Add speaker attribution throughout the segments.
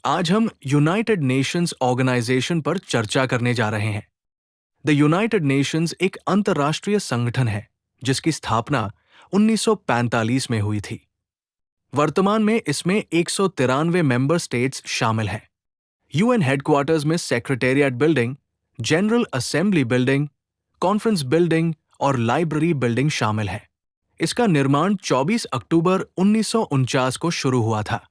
Speaker 1: आज हम United Nations organisation पर चर्चा करने जा रहे हैं। द यूनाइटेड नेशंस एक अंतर्राष्ट्रीय संगठन है जिसकी स्थापना 1945 में हुई थी। वर्तमान में इसमें 193 मेंबर स्टेट्स शामिल हैं। यूएन हेडक्वार्टर्स में secretariat building, general assembly building, conference building और लाइब्रेरी बिल्डिंग शामिल है। इसका निर्माण 24 अक्टूबर 1949 को शुरू हुआ था।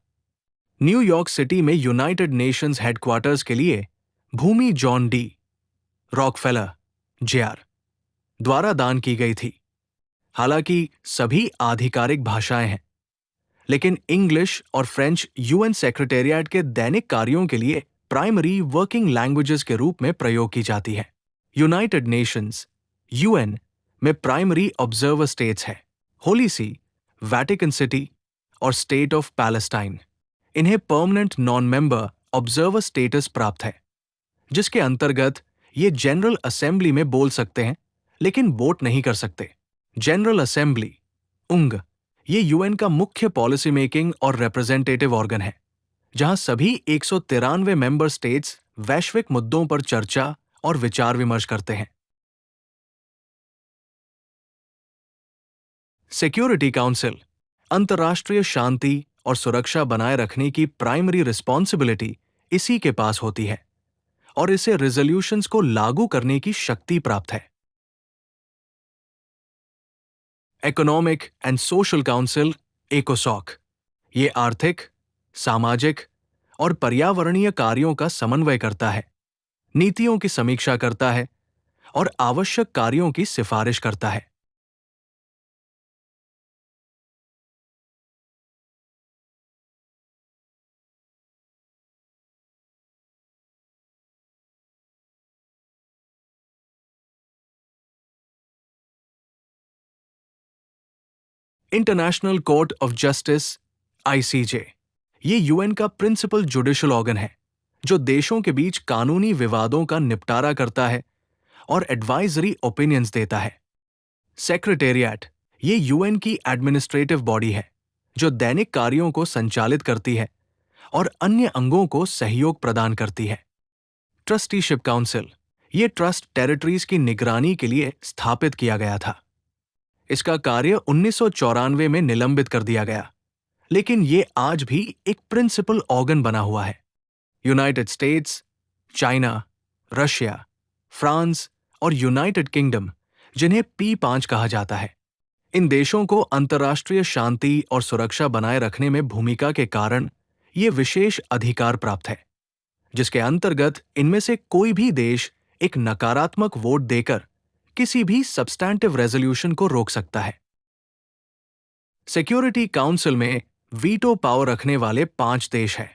Speaker 1: न्यूयॉर्क सिटी में यूनाइटेड नेशंस हेडक्वार्टर्स के लिए भूमि जॉन डी रॉकफेलर जेआर द्वारा दान की गई थी। हालांकि सभी आधिकारिक भाषाएं हैं, लेकिन इंग्लिश और फ्रेंच यूएन सेक्रेटेरिएट के दैनिक कार्यों के लिए प्राइमरी वर्किंग लैंग्वेजेस के रूप में प्रयोग की जाती है। यूनाइटेड नेशंस यूएन में प्राइमरी ऑब्जर्वर स्टेट्स है होली सी, वैटिकन सिटी और स्टेट ऑफ पैलेस्टाइन। इन्हें permanent non member observer status प्राप्त है, जिसके अंतर्गत ये जनरल असेंबली में बोल सकते हैं लेकिन वोट नहीं कर सकते। जनरल असेंबली उंग ये यूएन का मुख्य पॉलिसी मेकिंग और रिप्रेजेंटेटिव ऑर्गन है, जहां सभी 193 मेंबर स्टेट्स वैश्विक मुद्दों पर चर्चा और विचार विमर्श करते हैं। सिक्योरिटी काउंसिल अंतर्राष्ट्रीय शांति और सुरक्षा बनाए रखने की प्राइमरी रिस्पॉन्सिबिलिटी इसी के पास होती है और इसे रिजोल्यूशंस को लागू करने की शक्ति प्राप्त है। इकोनॉमिक एंड सोशल काउंसिल एकोसॉक ये आर्थिक, सामाजिक और पर्यावरणीय कार्यों का समन्वय करता है, नीतियों की समीक्षा करता है और आवश्यक कार्यों की सिफारिश करता है। International court of justice ICJ ये यूएन का प्रिंसिपल जुडिशल ऑर्गन है जो देशों के बीच कानूनी विवादों का निपटारा करता है और एडवाइजरी ओपिनियंस देता है। सेक्रेटेरिएट ये यूएन की एडमिनिस्ट्रेटिव बॉडी है जो दैनिक कार्यों को संचालित करती है और अन्य अंगों को सहयोग प्रदान करती है। ट्रस्टीशिप काउंसिल ये ट्रस्ट टेरिटरीज की निगरानी के लिए स्थापित किया गया था। इसका कार्य 1994 में निलंबित कर दिया गया, लेकिन ये आज भी एक प्रिंसिपल ऑर्गन बना हुआ है। United states, China, Russia, France और यूनाइटेड किंगडम, जिन्हें P5 कहा जाता है, इन देशों को अंतर्राष्ट्रीय शांति और सुरक्षा बनाए रखने में भूमिका के कारण ये विशेष अधिकार प्राप्त है, जिसके अंतर्गत इनमें से कोई भी देश एक नकारात्मक वोट देकर किसी भी सब्सटैंटिव रेजोल्यूशन को रोक सकता है। सिक्योरिटी काउंसिल में वीटो पावर रखने वाले 5 देश हैं: